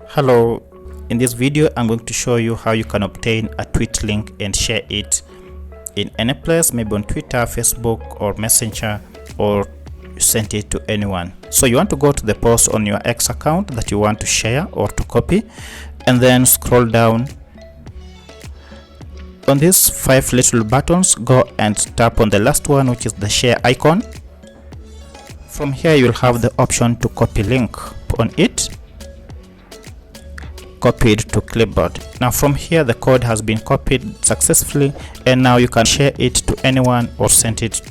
Hello, in this video I'm going to show you how you can obtain a tweet link and share it in any place, maybe on Twitter, Facebook or Messenger, or send it to anyone. So you want to go to the post on your X account that you want to share or to copy, and then scroll down on these 5 little buttons. Go and tap on the last one, which is the share icon. From here you'll have the option to copy link. On it, copied to clipboard. Now from here the code has been copied successfully, and now you can share it to anyone or send it